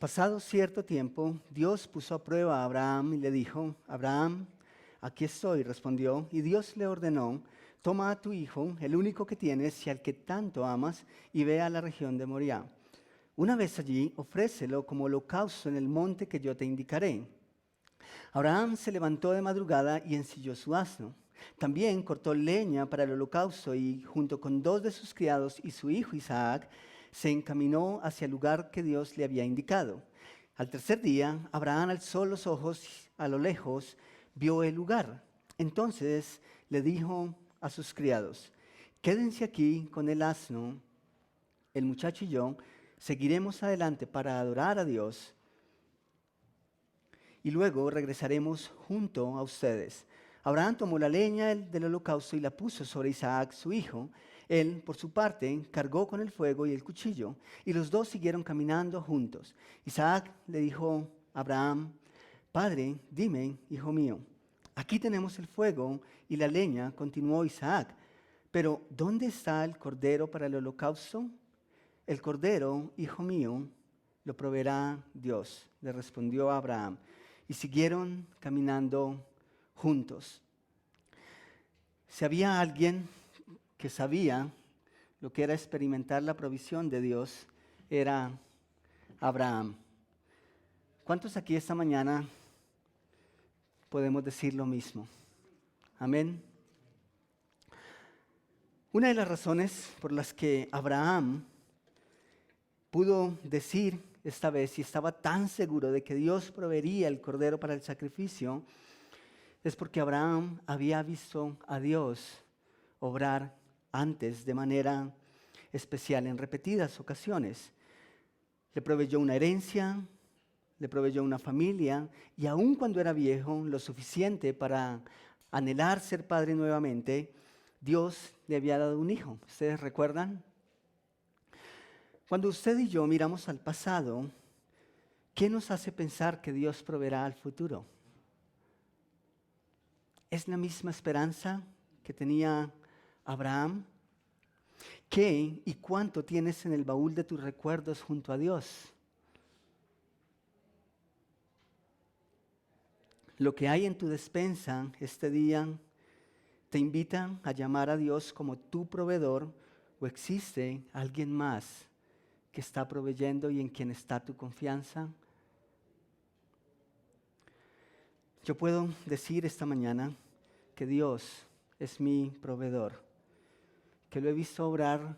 Pasado cierto tiempo, Dios puso a prueba a Abraham y le dijo: Abraham, aquí estoy, respondió. Y Dios le ordenó: toma a tu hijo, el único que tienes y al que tanto amas, y ve a la región de Moriah. Una vez allí, ofrécelo como holocausto en el monte que yo te indicaré. Abraham se levantó de madrugada y ensilló su asno. También cortó leña para el holocausto y, junto con 2 de sus criados y su hijo Isaac, se encaminó hacia el lugar que Dios le había indicado. Al tercer día, Abraham alzó los ojos a lo lejos, vio el lugar. Entonces le dijo a sus criados: quédense aquí con el asno, el muchacho y yo seguiremos adelante para adorar a Dios, y luego regresaremos junto a ustedes. Abraham tomó la leña del holocausto y la puso sobre Isaac, su hijo. Él, por su parte, cargó con el fuego y el cuchillo, y los dos siguieron caminando juntos. Isaac le dijo a Abraham: Padre, dime, hijo mío. Aquí tenemos el fuego y la leña, continuó Isaac, pero ¿dónde está el cordero para el holocausto? El cordero, hijo mío, lo proveerá Dios, le respondió Abraham. Y siguieron caminando juntos. Si había alguien que sabía lo que era experimentar la provisión de Dios, era Abraham. ¿Cuántos aquí esta mañana podemos decir lo mismo? Amén. Una de las razones por las que Abraham pudo decir esta vez, y estaba tan seguro de que Dios proveería el cordero para el sacrificio, es porque Abraham había visto a Dios obrar antes de manera especial en repetidas ocasiones. Le proveyó una herencia, le proveyó una familia, y aun cuando era viejo, lo suficiente para anhelar ser padre nuevamente, Dios le había dado un hijo. ¿Ustedes recuerdan? Cuando usted y yo miramos al pasado, ¿qué nos hace pensar que Dios proveerá al futuro? ¿Es la misma esperanza que tenía Abraham? ¿Qué y cuánto tienes en el baúl de tus recuerdos junto a Dios? Lo que hay en tu despensa este día te invita a llamar a Dios como tu proveedor, o existe alguien más que está proveyendo y en quien está tu confianza. Yo puedo decir esta mañana que Dios es mi proveedor, que lo he visto obrar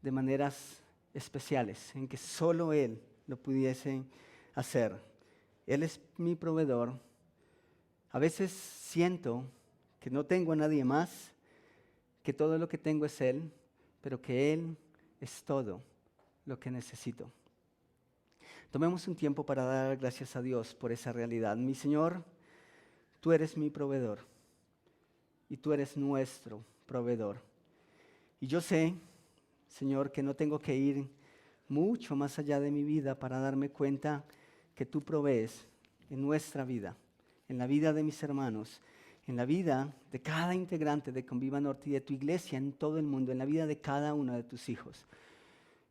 de maneras especiales, en que solo Él lo pudiese hacer. Él es mi proveedor. A veces siento que no tengo a nadie más, que todo lo que tengo es Él, pero que Él es todo lo que necesito. Tomemos un tiempo para dar gracias a Dios por esa realidad. Mi Señor, tú eres mi proveedor y tú eres nuestro proveedor. Y yo sé, Señor, que no tengo que ir mucho más allá de mi vida para darme cuenta que tú provees en nuestra vida, en la vida de mis hermanos, en la vida de cada integrante de Conviva Norte y de tu iglesia en todo el mundo, en la vida de cada uno de tus hijos.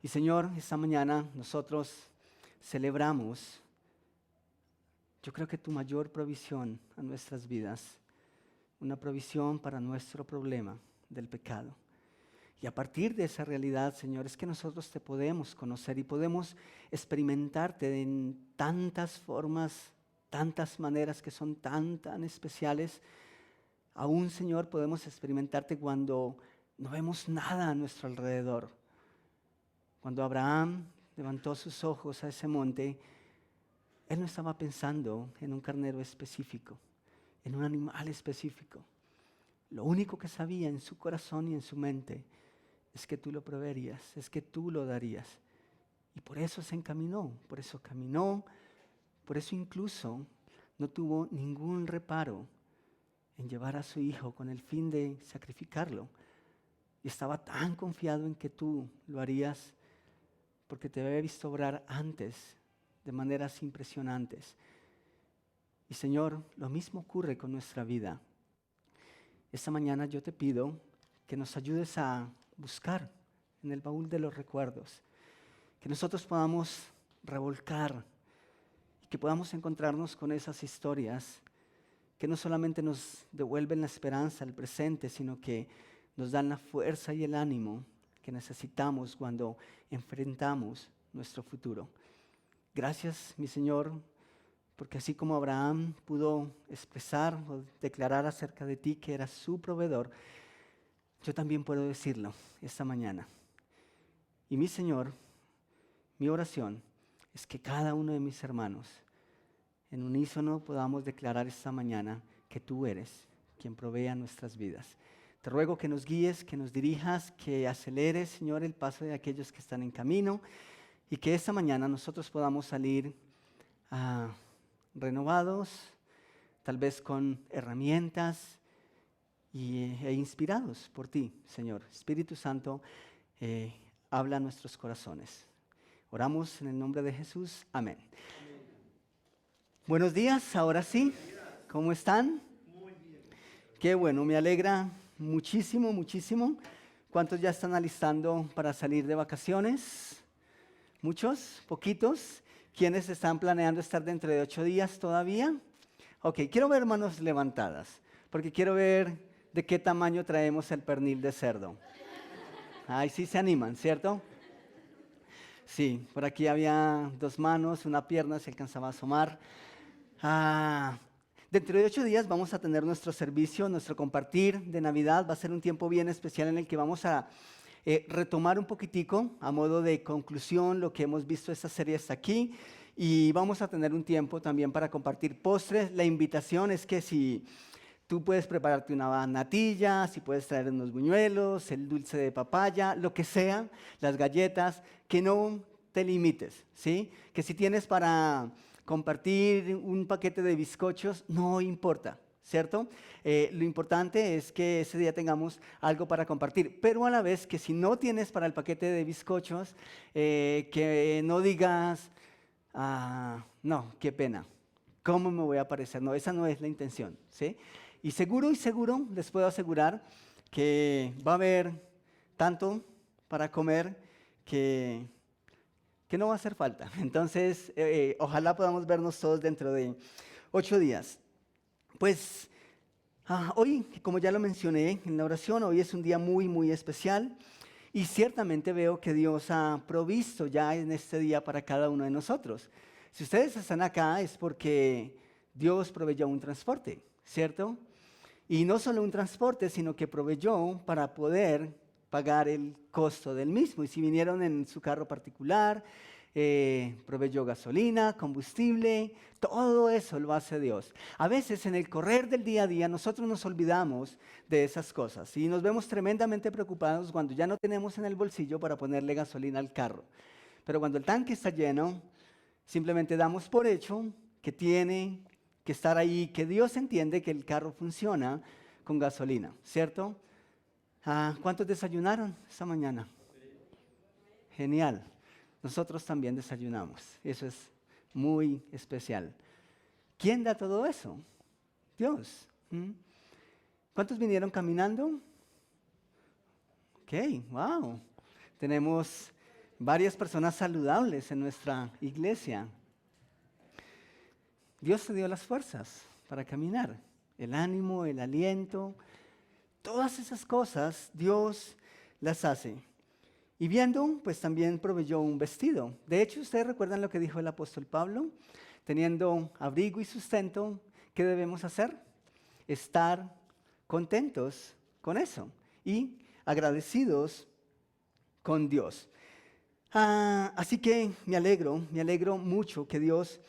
Y Señor, esta mañana nosotros celebramos, yo creo que tu mayor provisión a nuestras vidas, una provisión para nuestro problema del pecado. Y a partir de esa realidad, Señor, es que nosotros te podemos conocer y podemos experimentarte en tantas formas, tantas maneras que son tan especiales. Aún, Señor, podemos experimentarte cuando no vemos nada a nuestro alrededor. Cuando Abraham levantó sus ojos a ese monte, él no estaba pensando en un carnero específico, en un animal específico. Lo único que sabía en su corazón y en su mente es que tú lo proveerías, es que tú lo darías. Y por eso se encaminó, por eso caminó, por eso incluso no tuvo ningún reparo en llevar a su hijo con el fin de sacrificarlo. Y estaba tan confiado en que tú lo harías, porque te había visto obrar antes de maneras impresionantes. Y Señor, lo mismo ocurre con nuestra vida. Esta mañana yo te pido que nos ayudes a buscar en el baúl de los recuerdos, que nosotros podamos revolcar y que podamos encontrarnos con esas historias que no solamente nos devuelven la esperanza al presente, sino que nos dan la fuerza y el ánimo que necesitamos cuando enfrentamos nuestro futuro. Gracias, mi Señor, porque así como Abraham pudo expresar o declarar acerca de ti que eras su proveedor, yo también puedo decirlo esta mañana. Y mi Señor, mi oración es que cada uno de mis hermanos en unísono podamos declarar esta mañana que tú eres quien provee nuestras vidas. Te ruego que nos guíes, que nos dirijas, que aceleres, Señor, el paso de aquellos que están en camino y que esta mañana nosotros podamos salir renovados, tal vez con herramientas e inspirados por ti, Señor. Espíritu Santo, habla a nuestros corazones. Oramos en el nombre de Jesús. Amén. Buenos días, ahora sí. ¿Cómo están? Muy bien. Qué bueno, me alegra muchísimo, muchísimo. ¿Cuántos ya están alistando para salir de vacaciones? ¿Muchos? ¿Poquitos? ¿Quiénes están planeando estar dentro de 8 días todavía? Ok, quiero ver manos levantadas, porque quiero ver de qué tamaño traemos el pernil de cerdo. Ahí sí se animan, ¿cierto? Sí, por aquí había 2 manos, una pierna se alcanzaba a asomar. Dentro de 8 días vamos a tener nuestro servicio, nuestro compartir de Navidad. Va a ser un tiempo bien especial en el que vamos a retomar un poquitico a modo de conclusión lo que hemos visto esta serie hasta aquí. Y vamos a tener un tiempo también para compartir postres. La invitación es que si tú puedes prepararte una natilla, si puedes traer unos buñuelos, el dulce de papaya, lo que sea, las galletas, que no te limites, ¿sí? Que si tienes para compartir un paquete de bizcochos, no importa, ¿cierto? Lo importante es que ese día tengamos algo para compartir, pero a la vez que si no tienes para el paquete de bizcochos, que no digas, no, qué pena, ¿cómo me voy a parecer? No, esa no es la intención, ¿sí? Y seguro les puedo asegurar que va a haber tanto para comer que no va a hacer falta. Entonces, ojalá podamos vernos todos dentro de 8 días. Pues hoy, como ya lo mencioné en la oración, hoy es un día muy, muy especial y ciertamente veo que Dios ha provisto ya en este día para cada uno de nosotros. Si ustedes están acá es porque Dios proveyó un transporte, ¿cierto? Y no solo un transporte, sino que proveyó para poder pagar el costo del mismo. Y si vinieron en su carro particular, proveyó gasolina, combustible, todo eso lo hace Dios. A veces en el correr del día a día nosotros nos olvidamos de esas cosas y nos vemos tremendamente preocupados cuando ya no tenemos en el bolsillo para ponerle gasolina al carro. Pero cuando el tanque está lleno, simplemente damos por hecho que tiene que estar ahí, que Dios entiende que el carro funciona con gasolina, ¿cierto? ¿Cuántos desayunaron esta mañana? Genial. Nosotros también desayunamos. Eso es muy especial. ¿Quién da todo eso? Dios. ¿Cuántos vinieron caminando? Ok, wow. Tenemos varias personas saludables en nuestra iglesia. Dios te dio las fuerzas para caminar, el ánimo, el aliento, todas esas cosas Dios las hace. Y viendo, pues también proveyó un vestido. De hecho, ustedes recuerdan lo que dijo el apóstol Pablo, teniendo abrigo y sustento, ¿qué debemos hacer? Estar contentos con eso y agradecidos con Dios. Así que me alegro mucho que Dios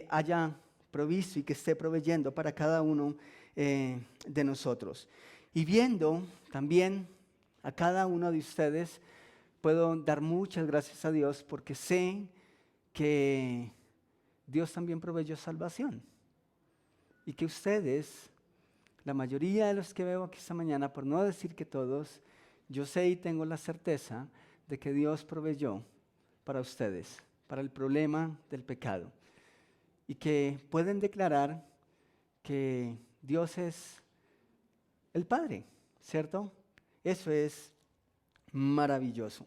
haya provisto y que esté proveyendo para cada uno de nosotros. Y viendo también a cada uno de ustedes, puedo dar muchas gracias a Dios porque sé que Dios también proveyó salvación. Y que ustedes, la mayoría de los que veo aquí esta mañana, por no decir que todos, yo sé y tengo la certeza de que Dios proveyó para ustedes, para el problema del pecado. Y que pueden declarar que Dios es el Padre, ¿cierto? Eso es maravilloso.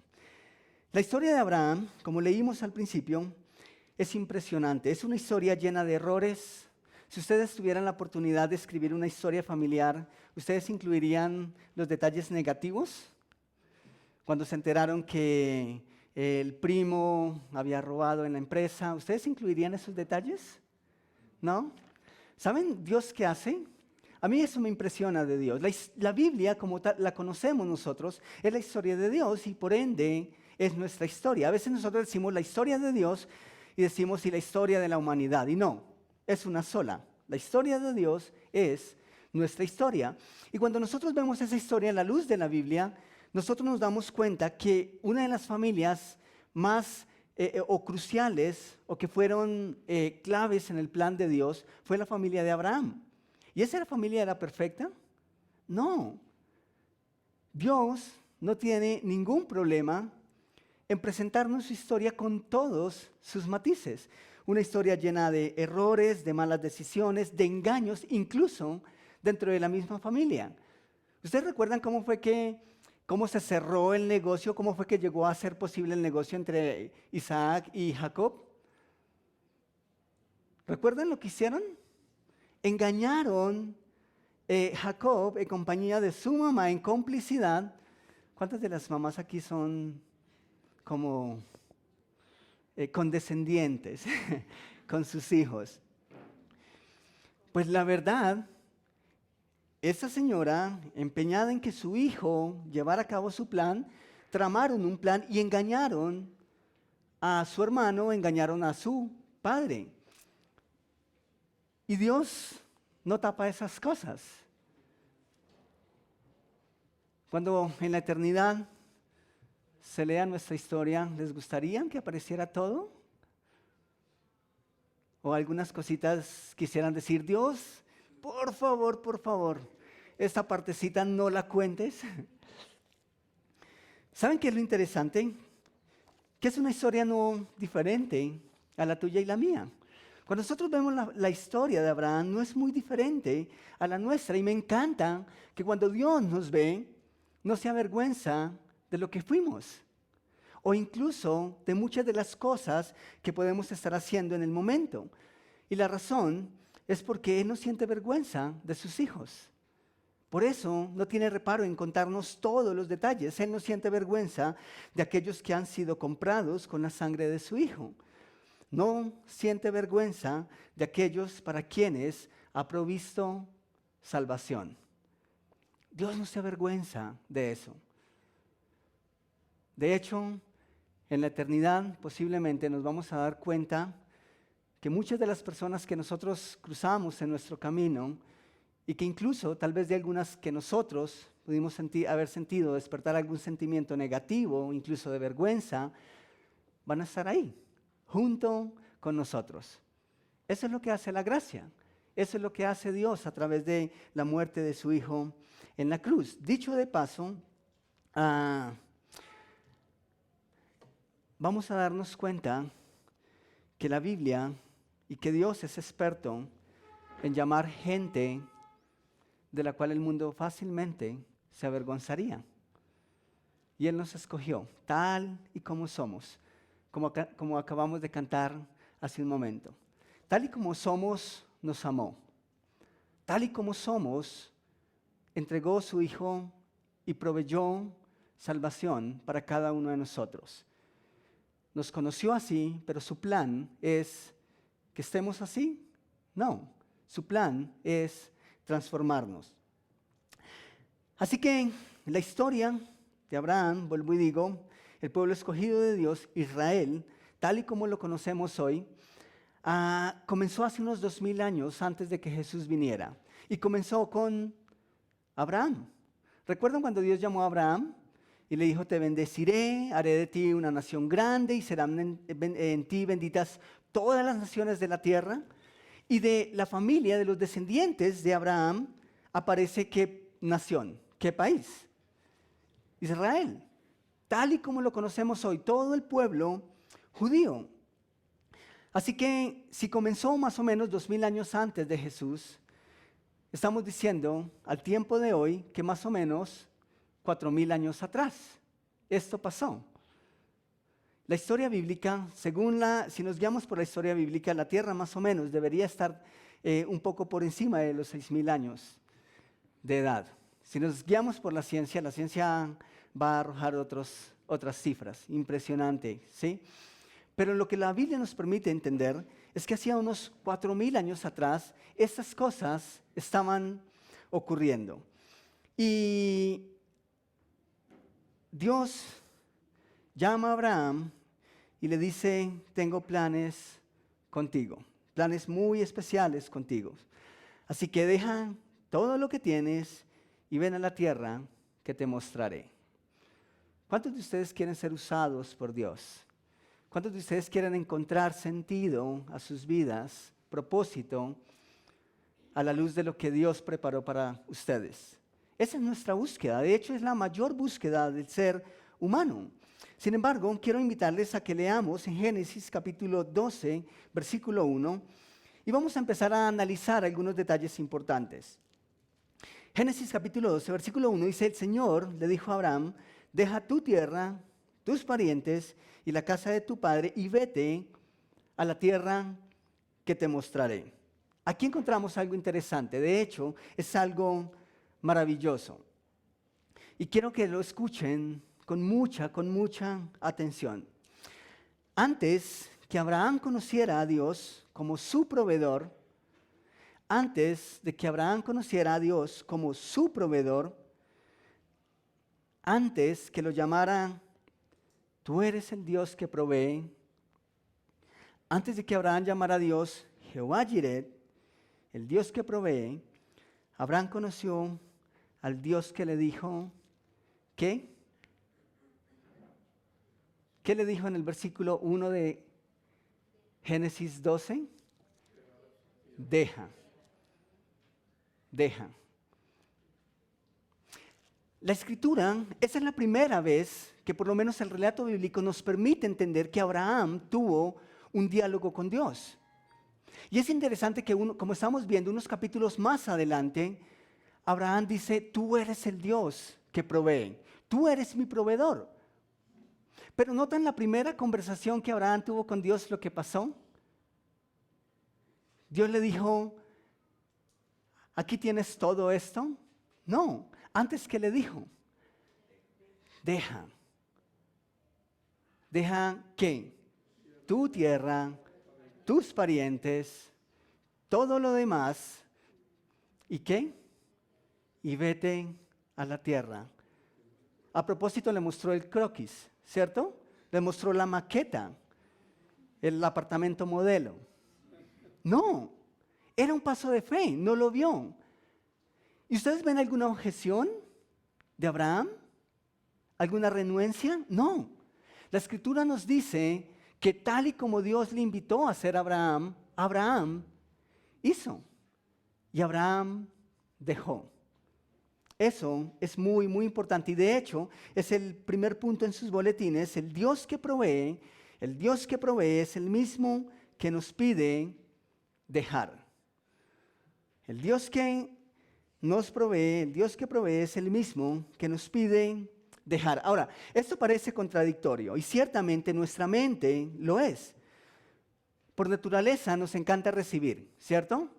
La historia de Abraham, como leímos al principio, es impresionante. Es una historia llena de errores. Si ustedes tuvieran la oportunidad de escribir una historia familiar, ¿ustedes incluirían los detalles negativos? Cuando se enteraron que el primo había robado en la empresa, ¿ustedes incluirían esos detalles? ¿No? ¿Saben Dios qué hace? A mí eso me impresiona de Dios. La Biblia, como tal, la conocemos nosotros, es la historia de Dios y por ende es nuestra historia. A veces nosotros decimos la historia de Dios y decimos y la historia de la humanidad. Y no, es una sola. La historia de Dios es nuestra historia. Y cuando nosotros vemos esa historia en la luz de la Biblia, nosotros nos damos cuenta que una de las familias más o cruciales o que fueron claves en el plan de Dios fue la familia de Abraham. ¿Y esa familia era perfecta? No. Dios no tiene ningún problema en presentarnos su historia con todos sus matices. Una historia llena de errores, de malas decisiones, de engaños, incluso dentro de la misma familia. ¿Ustedes recuerdan cómo se cerró el negocio, cómo fue que llegó a ser posible el negocio entre Isaac y Jacob? ¿Recuerdan lo que hicieron? Engañaron Jacob en compañía de su mamá en complicidad. ¿Cuántas de las mamás aquí son como condescendientes con sus hijos? Pues la verdad, esa señora, empeñada en que su hijo llevara a cabo su plan, tramaron un plan y engañaron a su hermano, engañaron a su padre. Y Dios no tapa esas cosas. Cuando en la eternidad se lea nuestra historia, ¿les gustaría que apareciera todo? O algunas cositas quisieran decir, Dios, por favor, esta partecita no la cuentes. ¿Saben qué es lo interesante? Que es una historia no diferente a la tuya y la mía. Cuando nosotros vemos la historia de Abraham, no es muy diferente a la nuestra. Y me encanta que cuando Dios nos ve, no se avergüenza de lo que fuimos. O incluso de muchas de las cosas que podemos estar haciendo en el momento. Y la razón es porque Él no siente vergüenza de sus hijos. Por eso no tiene reparo en contarnos todos los detalles. Él no siente vergüenza de aquellos que han sido comprados con la sangre de su Hijo. No siente vergüenza de aquellos para quienes ha provisto salvación. Dios no se avergüenza de eso. De hecho, en la eternidad posiblemente nos vamos a dar cuenta que muchas de las personas que nosotros cruzamos en nuestro camino y que incluso tal vez de algunas que nosotros pudimos haber sentido despertar algún sentimiento negativo, incluso de vergüenza, van a estar ahí, junto con nosotros. Eso es lo que hace la gracia. Eso es lo que hace Dios a través de la muerte de su Hijo en la cruz. Dicho de paso, vamos a darnos cuenta que la Biblia y que Dios es experto en llamar gente de la cual el mundo fácilmente se avergonzaría. Y Él nos escogió tal y como somos, como acabamos de cantar hace un momento. Tal y como somos, nos amó. Tal y como somos, entregó su Hijo y proveyó salvación para cada uno de nosotros. Nos conoció así, pero su plan es que estemos así. No, su plan es transformarnos. Así que la historia de Abraham, vuelvo y digo, el pueblo escogido de Dios, Israel, tal y como lo conocemos hoy, comenzó hace unos 2000 años antes de que Jesús viniera. Y comenzó con Abraham. ¿Recuerdan cuando Dios llamó a Abraham? Y le dijo, te bendeciré, haré de ti una nación grande y serán en ti benditas todas las naciones de la tierra. Y de la familia, de los descendientes de Abraham, aparece qué nación, qué país. Israel, tal y como lo conocemos hoy, todo el pueblo judío. Así que si comenzó más o menos 2000 años antes de Jesús, estamos diciendo al tiempo de hoy que más o menos 4000 años atrás esto pasó. La historia bíblica, si nos guiamos por la historia bíblica, la tierra más o menos debería estar un poco por encima de los 6,000 años de edad. Si nos guiamos por la ciencia va a arrojar otras cifras. Impresionante, ¿sí? Pero lo que la Biblia nos permite entender es que hacía unos 4,000 años atrás, estas cosas estaban ocurriendo. Y Dios llama a Abraham y le dice, tengo planes contigo, planes muy especiales contigo. Así que deja todo lo que tienes y ven a la tierra que te mostraré. ¿Cuántos de ustedes quieren ser usados por Dios? ¿Cuántos de ustedes quieren encontrar sentido a sus vidas, propósito, a la luz de lo que Dios preparó para ustedes? Esa es nuestra búsqueda. De hecho, es la mayor búsqueda del ser humano. Sin embargo, quiero invitarles a que leamos en Génesis capítulo 12, versículo 1, y vamos a empezar a analizar algunos detalles importantes. Génesis capítulo 12, versículo 1 dice, el Señor le dijo a Abraham, deja tu tierra, tus parientes y la casa de tu padre y vete a la tierra que te mostraré. Aquí encontramos algo interesante. De hecho, es algo maravilloso. Y quiero que lo escuchen con mucha atención. Antes que Abraham conociera a Dios como su proveedor, antes de que Abraham conociera a Dios como su proveedor, antes que lo llamara, tú eres el Dios que provee, antes de que Abraham llamara a Dios Jehová Jireh, el Dios que provee, Abraham conoció al Dios que le dijo, ¿qué? ¿Qué le dijo en el versículo 1 de Génesis 12? Deja. La escritura, esa es la primera vez que por lo menos el relato bíblico nos permite entender que Abraham tuvo un diálogo con Dios. Y es interesante que como estamos viendo unos capítulos más adelante, Abraham dice, tú eres el Dios que provee, tú eres mi proveedor. Pero ¿notan la primera conversación que Abraham tuvo con Dios lo que pasó? Dios le dijo, ¿aquí tienes todo esto? No, antes que le dijo, deja ¿qué? Tu tierra, tus parientes, todo lo demás, ¿y qué? Y vete a la tierra. A propósito le mostró el croquis, ¿cierto? Le mostró la maqueta, el apartamento modelo. No, era un paso de fe, no lo vio. ¿Y ustedes ven alguna objeción de Abraham? ¿Alguna renuencia? No. La Escritura nos dice que tal y como Dios le invitó a hacer a Abraham, Abraham hizo. Y Abraham dejó. Eso es muy importante. Y de hecho, es el primer punto en sus boletines. El Dios que provee es el mismo que nos pide dejar. El Dios que nos provee, el Dios que provee es el mismo que nos pide dejar. Ahora, esto parece contradictorio y ciertamente nuestra mente lo es. Por naturaleza nos encanta recibir, ¿cierto?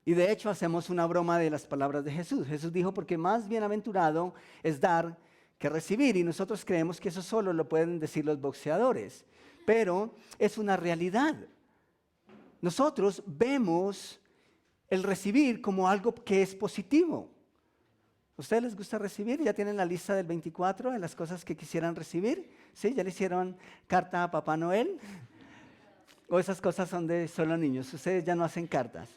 Y de hecho hacemos una broma de las palabras de Jesús. Jesús dijo, porque más bienaventurado es dar que recibir. Y nosotros creemos que eso solo lo pueden decir los boxeadores. Pero es una realidad. Nosotros vemos el recibir como algo que es positivo. ¿A ustedes les gusta recibir? ¿Ya tienen la lista del 24 de las cosas que quisieran recibir? ¿Sí? ¿Ya le hicieron carta a Papá Noel? ¿O esas cosas son de solo niños? Ustedes ya no hacen cartas.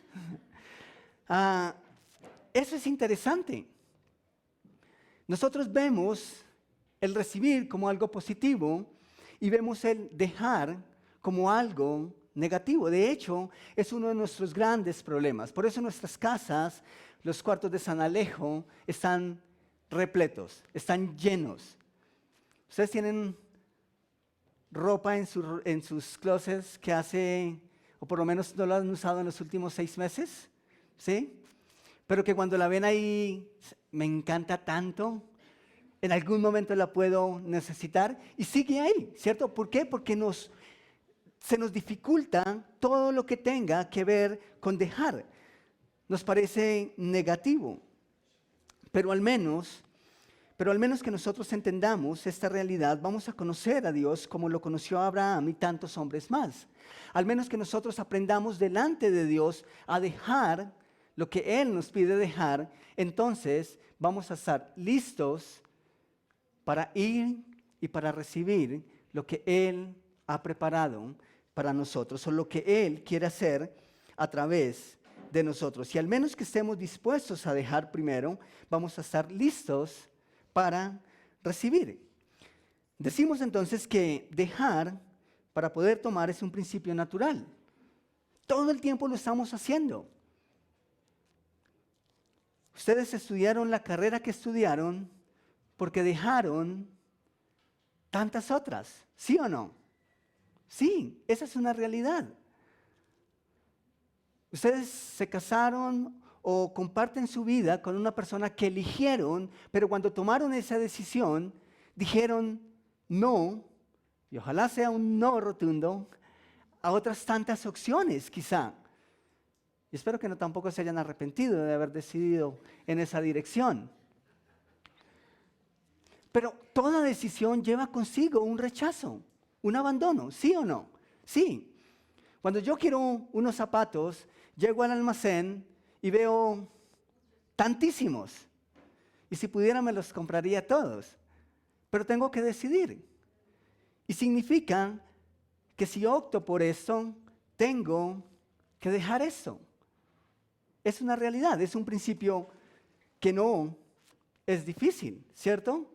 Eso es interesante. Nosotros vemos el recibir como algo positivo y vemos el dejar como algo negativo. De hecho, es uno de nuestros grandes problemas. Por eso nuestras casas, los cuartos de San Alejo, están repletos, están llenos. Ustedes tienen ropa en sus closets que hace, o por lo menos no la han usado en los últimos 6 meses, ¿sí? Pero que cuando la ven ahí, me encanta tanto. en algún momento la puedo necesitar y sigue ahí, ¿cierto? ¿Por qué? Porque se nos dificulta todo lo que tenga que ver con dejar. Nos parece negativo, pero al menos que nosotros entendamos esta realidad, vamos a conocer a Dios como lo conoció Abraham y tantos hombres más. Al menos que nosotros aprendamos delante de Dios a dejar lo que Él nos pide dejar, entonces vamos a estar listos para ir y para recibir lo que Él ha preparado para nosotros o lo que Él quiere hacer a través de nosotros. Y al menos que estemos dispuestos a dejar primero, vamos a estar listos para recibir. Decimos entonces que dejar para poder tomar es un principio natural. Todo el tiempo lo estamos haciendo. Ustedes estudiaron la carrera que estudiaron porque dejaron tantas otras, ¿sí o no? Sí, esa es una realidad. Ustedes se casaron o comparten su vida con una persona que eligieron, pero cuando tomaron esa decisión, dijeron no, y ojalá sea un no rotundo, a otras tantas opciones quizá. Y espero que no tampoco se hayan arrepentido de haber decidido en esa dirección. Pero toda decisión lleva consigo un rechazo, un abandono, ¿sí o no? Sí. Cuando yo quiero unos zapatos, llego al almacén y veo tantísimos. Y si pudiera me los compraría todos. Pero tengo que decidir. Y significa que si opto por esto, tengo que dejar esto. Es una realidad, es un principio que no es difícil, ¿cierto?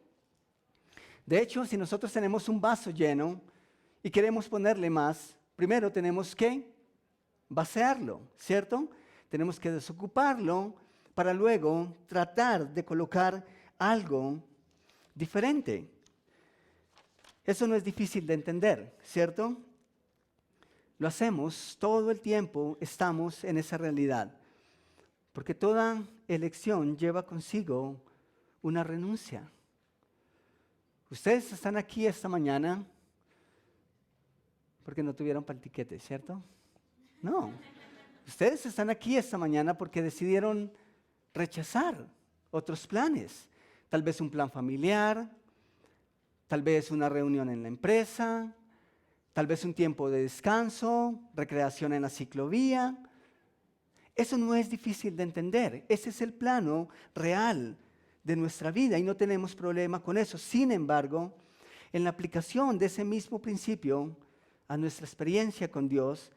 De hecho, si nosotros tenemos un vaso lleno y queremos ponerle más, primero tenemos que vaciarlo, ¿cierto? Tenemos que desocuparlo para luego tratar de colocar algo diferente. Eso no es difícil de entender, ¿cierto? Lo hacemos todo el tiempo, estamos en esa realidad. Porque toda elección lleva consigo una renuncia. Ustedes están aquí esta mañana porque no tuvieron para el tiquete, ¿cierto? No. Ustedes están aquí esta mañana porque decidieron rechazar otros planes. Tal vez un plan familiar, tal vez una reunión en la empresa, tal vez un tiempo de descanso, recreación en la ciclovía. Eso no es difícil de entender. Ese es el plano real de nuestra vida y no tenemos problema con eso. Sin embargo, en la aplicación de ese mismo principio a nuestra experiencia con Dios,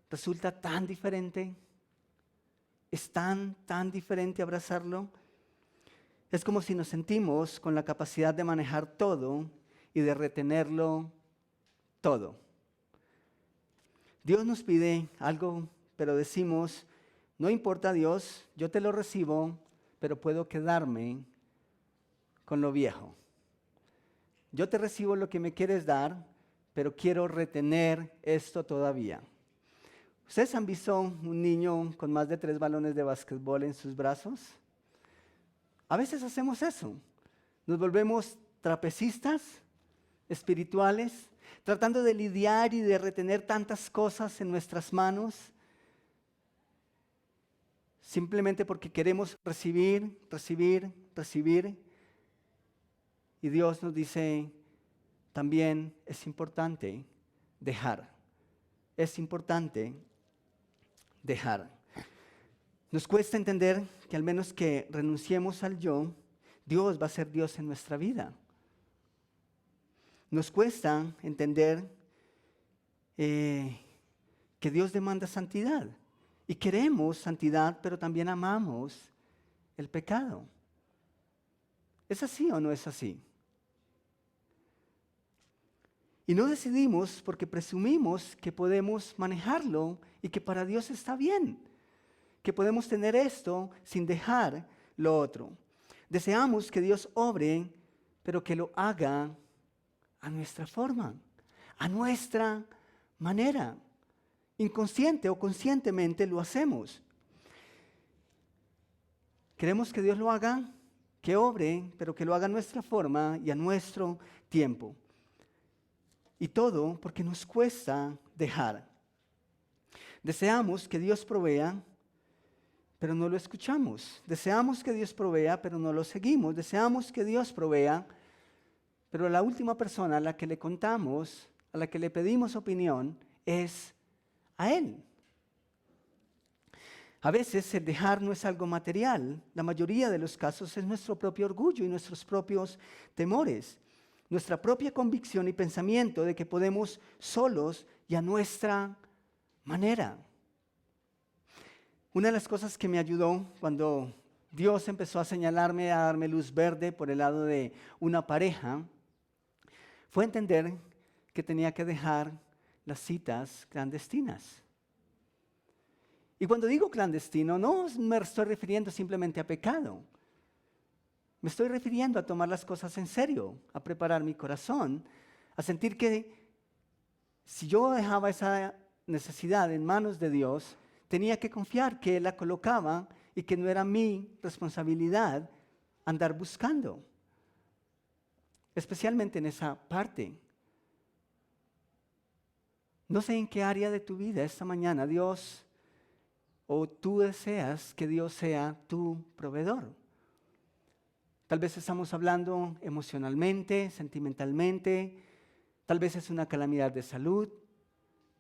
resulta tan diferente. Es tan diferente abrazarlo. Es como si nos sentimos con la capacidad de manejar todo y de retenerlo todo. Dios nos pide algo, pero decimos, no importa Dios, yo te lo recibo, pero puedo quedarme con lo viejo. Yo te recibo lo que me quieres dar, pero quiero retener esto todavía. ¿Ustedes han visto un niño con más de 3 balones de básquetbol en sus brazos? A veces hacemos eso. Nos volvemos trapecistas espirituales, tratando de lidiar y de retener tantas cosas en nuestras manos, simplemente porque queremos recibir. Y Dios nos dice, también es importante dejar. Es importante dejar. Nos cuesta entender que al menos que renunciemos al yo, Dios va a ser Dios en nuestra vida. Nos cuesta entender que Dios demanda santidad. Y queremos santidad, pero también amamos el pecado. ¿Es así o no es así? Y no decidimos porque presumimos que podemos manejarlo y que para Dios está bien, que podemos tener esto sin dejar lo otro. Deseamos que Dios obre, pero que lo haga a nuestra forma, a nuestra manera. Inconsciente o conscientemente lo hacemos. Queremos que Dios lo haga que obre, pero que lo haga a nuestra forma y a nuestro tiempo. Y todo porque nos cuesta dejar. Deseamos que Dios provea, pero no lo escuchamos. Deseamos que Dios provea, pero no lo seguimos. Deseamos que Dios provea, pero la última persona a la que le contamos, a la que le pedimos opinión, es a Él. A veces el dejar no es algo material. La mayoría de los casos es nuestro propio orgullo y nuestros propios temores. Nuestra propia convicción y pensamiento de que podemos solos y a nuestra manera. Una de las cosas que me ayudó cuando Dios empezó a señalarme, a darme luz verde por el lado de una pareja, fue entender que tenía que dejar las citas clandestinas. Y cuando digo clandestino, no me estoy refiriendo simplemente a pecado. Me estoy refiriendo a tomar las cosas en serio, a preparar mi corazón, a sentir que si yo dejaba esa necesidad en manos de Dios, tenía que confiar que Él la colocaba y que no era mi responsabilidad andar buscando. Especialmente en esa parte. No sé en qué área de tu vida esta mañana Dios o tú deseas que Dios sea tu proveedor. Tal vez estamos hablando emocionalmente, sentimentalmente, tal vez es una calamidad de salud,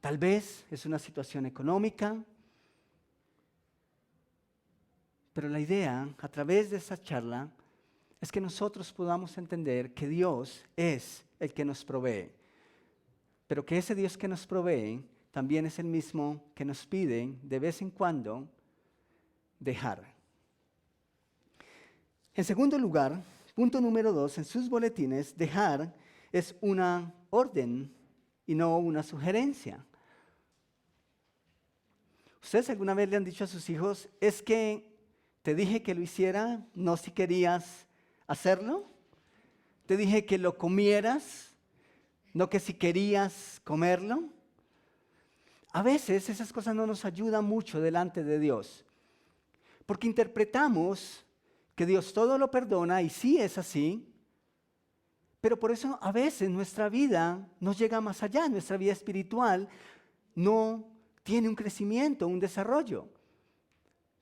tal vez es una situación económica. Pero la idea, a través de esta charla, es que nosotros podamos entender que Dios es el que nos provee. Pero que ese Dios que nos provee también es el mismo que nos pide de vez en cuando dejar. En segundo lugar, punto número 2, en sus boletines, dejar es una orden y no una sugerencia. ¿Ustedes alguna vez le han dicho a sus hijos, es que te dije que lo hiciera, no si querías hacerlo? Te dije que lo comieras, no que si querías comerlo. A veces esas cosas no nos ayudan mucho delante de Dios, porque interpretamos que Dios todo lo perdona y sí es así, pero por eso a veces nuestra vida no llega más allá, nuestra vida espiritual no tiene un crecimiento, un desarrollo,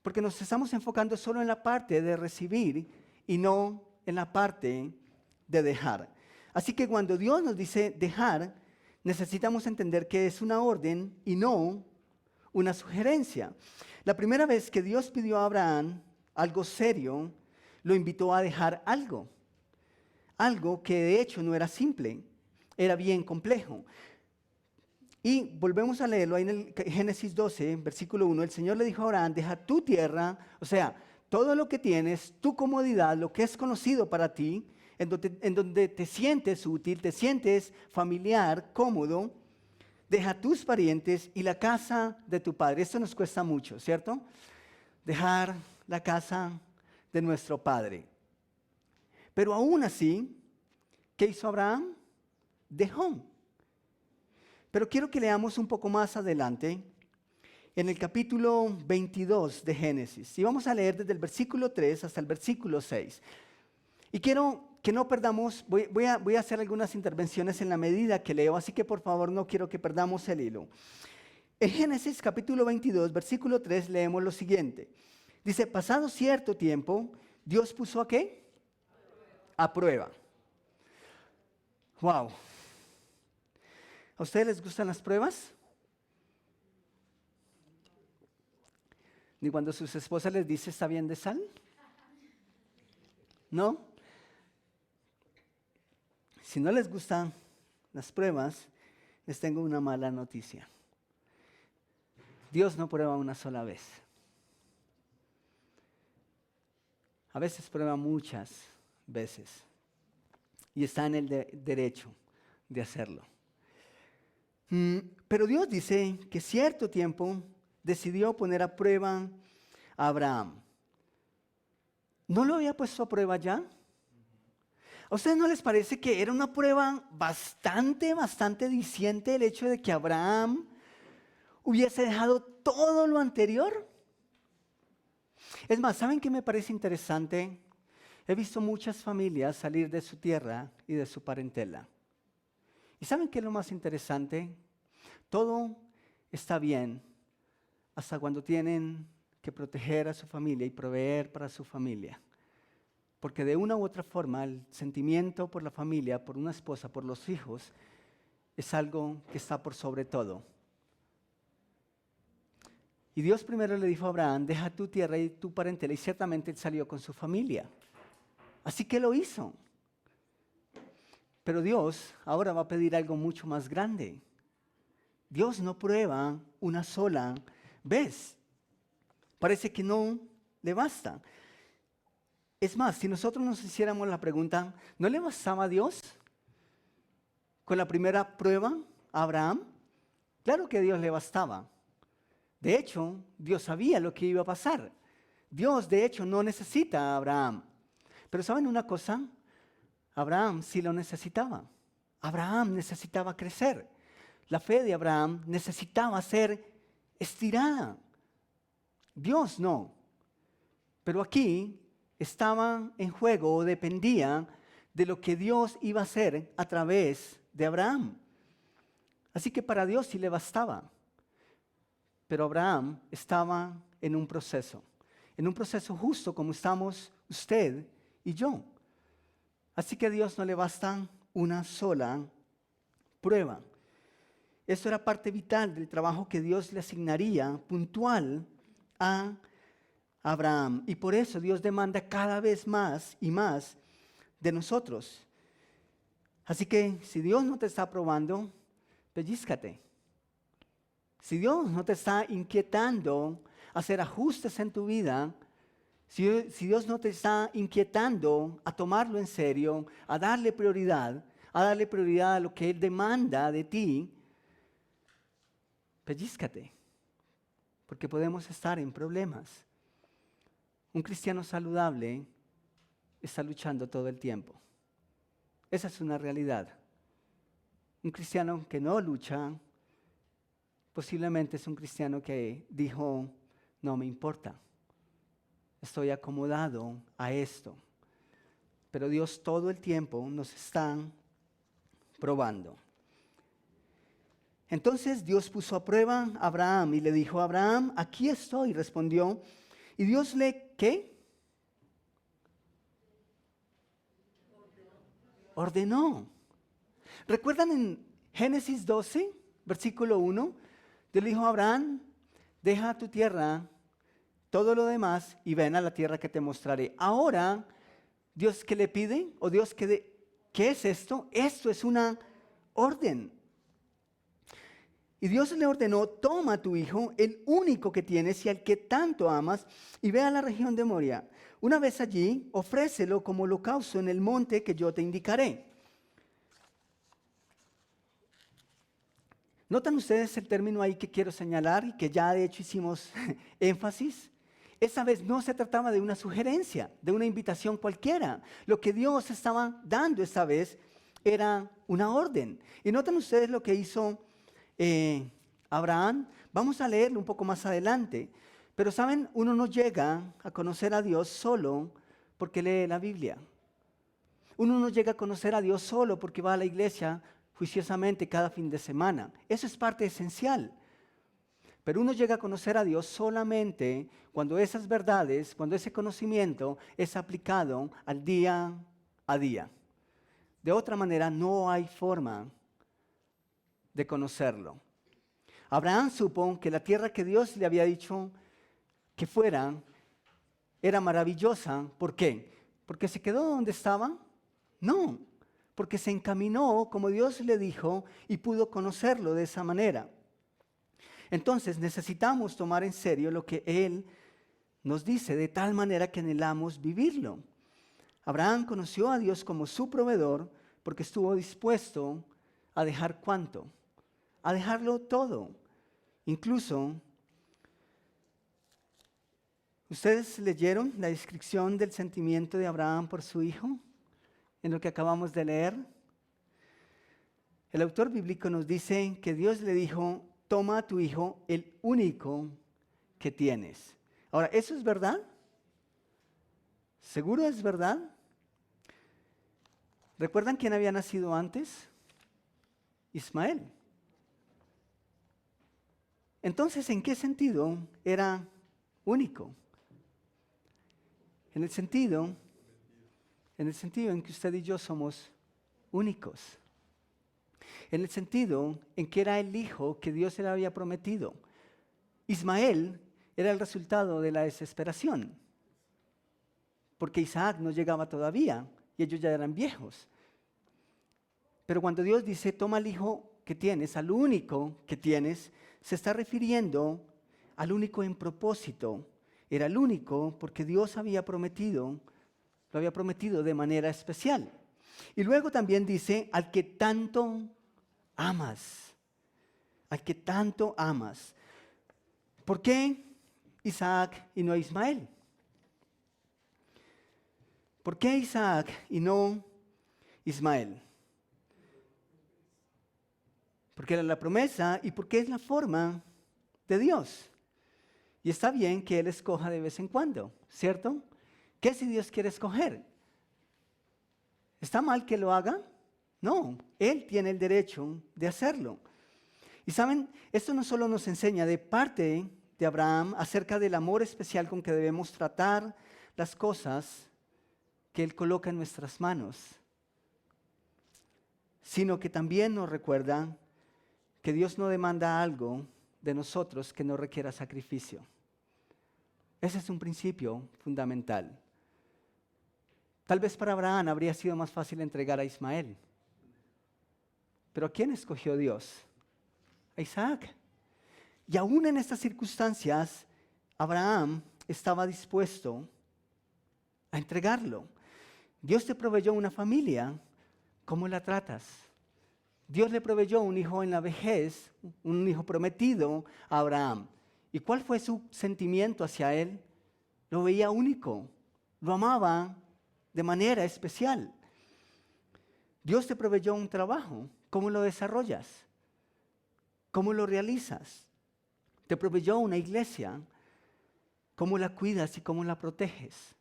porque nos estamos enfocando solo en la parte de recibir y no en la parte de dejar. Así que cuando Dios nos dice dejar, necesitamos entender que es una orden y no una sugerencia. La primera vez que Dios pidió a Abraham algo serio, lo invitó a dejar algo. Algo que de hecho no era simple, era bien complejo. Y volvemos a leerlo ahí en el Génesis 12, versículo 1. El Señor le dijo a Abraham, deja tu tierra, o sea, todo lo que tienes, tu comodidad, lo que es conocido para ti, en donde te sientes útil, te sientes familiar, cómodo, deja tus parientes y la casa de tu padre. Esto nos cuesta mucho, ¿cierto? Dejar la casa de nuestro padre. Pero aún así, ¿qué hizo Abraham? Dejó. Pero quiero que leamos un poco más adelante, en el capítulo 22 de Génesis. Y vamos a leer desde el versículo 3 hasta el versículo 6. Y quiero que no perdamos, voy a hacer algunas intervenciones en la medida que leo, así que por favor no quiero que perdamos el hilo. En Génesis capítulo 22, versículo 3, leemos lo siguiente. Dice, pasado cierto tiempo, Dios puso ¿a qué? A prueba. Wow. ¿A ustedes les gustan las pruebas? Ni cuando sus esposas les dice, ¿está bien de sal? ¿No? Si no les gustan las pruebas, les tengo una mala noticia. Dios no prueba una sola vez. A veces prueba muchas veces. Y está en el derecho de hacerlo. Pero Dios dice que cierto tiempo decidió poner a prueba a Abraham. ¿No lo había puesto a prueba ya? ¿A ustedes no les parece que era una prueba bastante diciente el hecho de que Abraham hubiese dejado todo lo anterior? Es más, ¿saben qué me parece interesante? He visto muchas familias salir de su tierra y de su parentela. ¿Y saben qué es lo más interesante? Todo está bien hasta cuando tienen que proteger a su familia y proveer para su familia. Porque de una u otra forma el sentimiento por la familia, por una esposa, por los hijos, es algo que está por sobre todo. Y Dios primero le dijo a Abraham, deja tu tierra y tu parentela, y ciertamente él salió con su familia. Así que lo hizo. Pero Dios ahora va a pedir algo mucho más grande. Dios no prueba una sola vez. Parece que no le basta. Es más, si nosotros nos hiciéramos la pregunta, ¿no le bastaba a Dios con la primera prueba a Abraham? Claro que a Dios le bastaba. De hecho, Dios sabía lo que iba a pasar. Dios, de hecho, no necesita a Abraham. Pero ¿saben una cosa? Abraham sí lo necesitaba. Abraham necesitaba crecer. La fe de Abraham necesitaba ser estirada. Dios no. Pero aquí estaba en juego o dependía de lo que Dios iba a hacer a través de Abraham. Así que para Dios sí le bastaba. Pero Abraham estaba en un proceso justo como estamos usted y yo. Así que a Dios no le basta una sola prueba. Eso era parte vital del trabajo que Dios le asignaría puntual a Abraham. Y por eso Dios demanda cada vez más y más de nosotros. Así que si Dios no te está probando, pellízcate. Si Dios no te está inquietando a hacer ajustes en tu vida, si Dios no te está inquietando a tomarlo en serio, a darle prioridad a lo que Él demanda de ti, pellízcate, porque podemos estar en problemas. Un cristiano saludable está luchando todo el tiempo. Esa es una realidad. Un cristiano que no lucha, posiblemente es un cristiano que dijo, no me importa, estoy acomodado a esto. Pero Dios todo el tiempo nos está probando. Entonces Dios puso a prueba a Abraham y le dijo, Abraham, aquí estoy, respondió. Y Dios le, ¿qué? Ordenó. ¿Recuerdan en Génesis 12, versículo 1? Dios le dijo a Abraham, deja tu tierra, todo lo demás, y ven a la tierra que te mostraré. Ahora, ¿Dios qué le pide? ¿O Dios qué es esto? Esto es una orden. Y Dios le ordenó, toma a tu hijo, el único que tienes y al que tanto amas, y ve a la región de Moria. Una vez allí, ofrécelo como holocausto en el monte que yo te indicaré. ¿Notan ustedes el término ahí que quiero señalar y que ya de hecho hicimos énfasis? Esa vez no se trataba de una sugerencia, de una invitación cualquiera. Lo que Dios estaba dando esta vez era una orden. Y notan ustedes lo que hizo Abraham. Vamos a leerlo un poco más adelante. Pero saben, uno no llega a conocer a Dios solo porque lee la Biblia. Uno no llega a conocer a Dios solo porque va a la iglesia juiciosamente cada fin de semana. Eso es parte esencial. Pero uno llega a conocer a Dios solamente cuando esas verdades, cuando ese conocimiento es aplicado al día a día. De otra manera, no hay forma de conocerlo. Abraham supo que la tierra que Dios le había dicho que fuera era maravillosa. ¿Por qué? ¿Porque se quedó donde estaba? No, porque se encaminó como Dios le dijo y pudo conocerlo de esa manera. Entonces necesitamos tomar en serio lo que Él nos dice, de tal manera que anhelamos vivirlo. Abraham conoció a Dios como su proveedor porque estuvo dispuesto a dejar ¿cuánto? A dejarlo todo. Incluso, ¿ustedes leyeron la descripción del sentimiento de Abraham por su hijo en lo que acabamos de leer? El autor bíblico nos dice que Dios le dijo, toma a tu hijo, el único que tienes. Ahora, ¿eso es verdad? ¿Seguro es verdad? ¿Recuerdan quién había nacido antes? Ismael. Entonces, ¿en qué sentido era único? En el sentido en que usted y yo somos únicos. En el sentido en que era el hijo que Dios le había prometido. Ismael era el resultado de la desesperación, porque Isaac no llegaba todavía y ellos ya eran viejos. Pero cuando Dios dice, toma al hijo que tienes, al único que tienes, se está refiriendo al único en propósito. Era el único porque Dios había prometido, lo había prometido de manera especial. Y luego también dice, al que tanto amas, al que tanto amas. ¿Por qué Isaac y no Ismael? ¿Por qué Isaac y no Ismael? Porque era la promesa y porque es la forma de Dios. Y está bien que Él escoja de vez en cuando, ¿cierto? ¿Qué si Dios quiere escoger? ¿Está mal que lo haga? No, Él tiene el derecho de hacerlo. Y saben, esto no solo nos enseña de parte de Abraham acerca del amor especial con que debemos tratar las cosas que Él coloca en nuestras manos, sino que también nos recuerda que Dios no demanda algo de nosotros que no requiera sacrificio. Ese es un principio fundamental. Tal vez para Abraham habría sido más fácil entregar a Ismael. Pero ¿a quién escogió Dios? A Isaac. Y aún en estas circunstancias, Abraham estaba dispuesto a entregarlo. Dios te proveyó una familia. ¿Cómo la tratas? Dios le proveyó un hijo en la vejez, un hijo prometido a Abraham. ¿Y cuál fue su sentimiento hacia él? Lo veía único, lo amaba de manera especial. Dios te proveyó un trabajo. ¿Cómo lo desarrollas? ¿Cómo lo realizas? Te proveyó una iglesia. ¿Cómo la cuidas y cómo la proteges?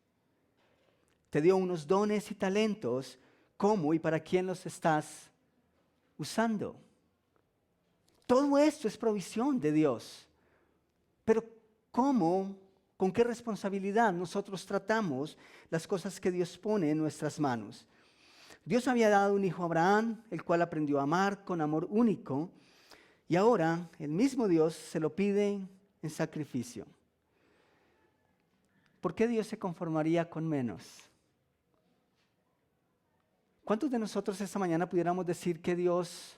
Te dio unos dones y talentos. ¿Cómo y para quién los estás usando? Todo esto es provisión de Dios. Pero ¿cómo, con qué responsabilidad nosotros tratamos las cosas que Dios pone en nuestras manos? Dios había dado un hijo a Abraham, el cual aprendió a amar con amor único, y ahora el mismo Dios se lo pide en sacrificio. ¿Por qué Dios se conformaría con menos? ¿Cuántos de nosotros esta mañana pudiéramos decir que Dios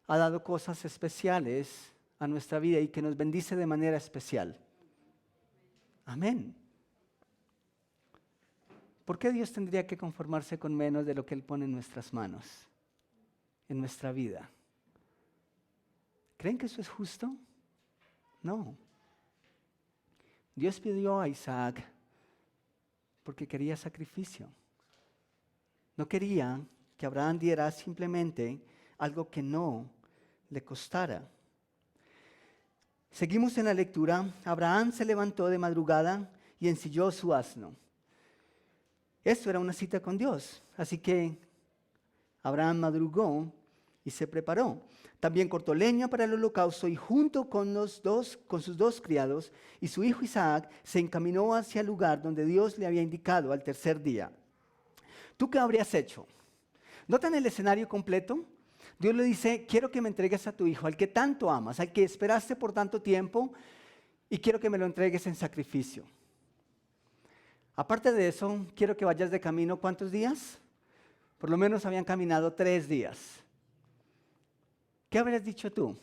ha dado cosas especiales a nuestra vida y que nos bendice de manera especial? Amén. ¿Por qué Dios tendría que conformarse con menos de lo que Él pone en nuestras manos, en nuestra vida? ¿Creen que eso es justo? No. Dios pidió a Isaac porque quería sacrificio. No quería que Abraham diera simplemente algo que no le costara. Seguimos en la lectura. Abraham se levantó de madrugada y ensilló su asno. Esto era una cita con Dios, así que Abraham madrugó y se preparó. También cortó leña para el holocausto y junto con sus dos criados y su hijo Isaac se encaminó hacia el lugar donde Dios le había indicado al tercer día. ¿Tú qué habrías hecho? ¿Notan el escenario completo? Dios le dice, quiero que me entregues a tu hijo, al que tanto amas, al que esperaste por tanto tiempo, y quiero que me lo entregues en sacrificio. Aparte de eso, quiero que vayas de camino, ¿cuántos días? Por lo menos habían caminado 3 días. ¿Qué habrías dicho tú?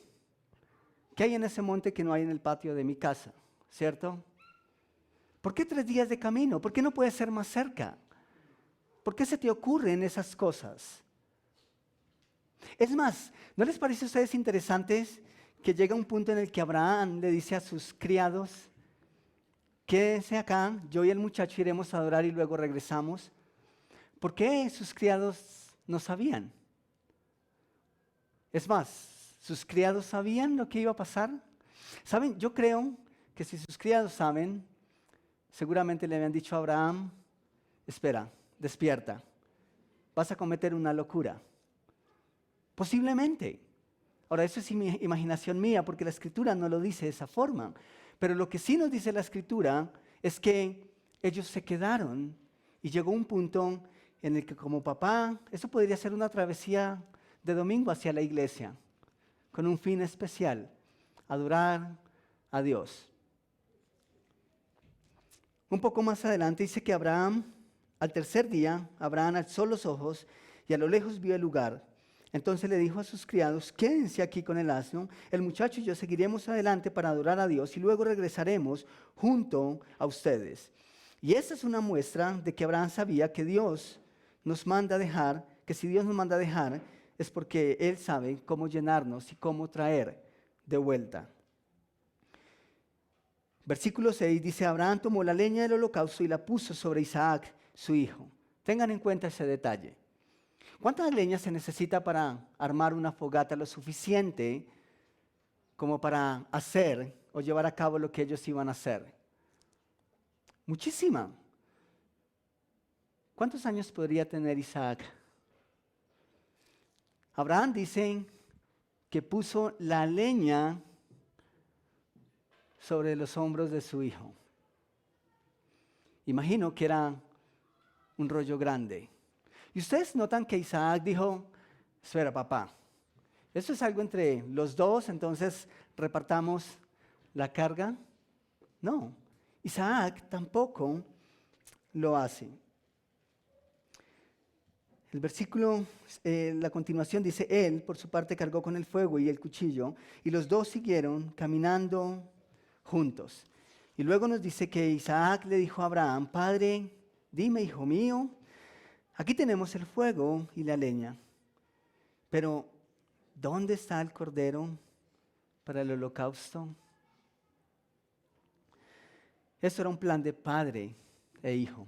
¿Qué hay en ese monte que no hay en el patio de mi casa? ¿Cierto? ¿Por qué 3 días de camino? ¿Por qué no puede ser más cerca? ¿Por qué se te ocurren esas cosas? Es más, ¿no les parece a ustedes interesantes que llega un punto en el que Abraham le dice a sus criados, quédense acá, yo y el muchacho iremos a adorar y luego regresamos? ¿Por qué sus criados no sabían? Es más, ¿sus criados sabían lo que iba a pasar? ¿Saben? Yo creo que si sus criados saben, seguramente le habían dicho a Abraham, espera, despierta, vas a cometer una locura. Posiblemente. Ahora, eso es imaginación mía porque la Escritura no lo dice de esa forma. Pero lo que sí nos dice la Escritura es que ellos se quedaron y llegó un punto en el que como papá, eso podría ser una travesía de domingo hacia la iglesia, con un fin especial, adorar a Dios. Un poco más adelante dice que Abraham, al tercer día, Abraham alzó los ojos y a lo lejos vio el lugar. Entonces le dijo a sus criados, quédense aquí con el asno, el muchacho y yo seguiremos adelante para adorar a Dios y luego regresaremos junto a ustedes. Y esta es una muestra de que Abraham sabía que Dios nos manda dejar, que si Dios nos manda dejar, es porque Él sabe cómo llenarnos y cómo traer de vuelta. Versículo 6 dice, Abraham tomó la leña del holocausto y la puso sobre Isaac, su hijo. Tengan en cuenta ese detalle. ¿Cuántas leñas se necesita para armar una fogata lo suficiente como para hacer o llevar a cabo lo que ellos iban a hacer? Muchísima. ¿Cuántos años podría tener Isaac? Abraham dice que puso la leña sobre los hombros de su hijo. Imagino que era un rollo grande. Y ustedes notan que Isaac dijo, espera papá, esto es algo entre los dos, entonces repartamos la carga. No, Isaac tampoco lo hace. El versículo, la continuación dice, él por su parte cargó con el fuego y el cuchillo, y los dos siguieron caminando juntos. Y luego nos dice que Isaac le dijo a Abraham, Padre, dime, hijo mío, aquí tenemos el fuego y la leña, pero ¿dónde está el cordero para el holocausto? Eso era un plan de padre e hijo.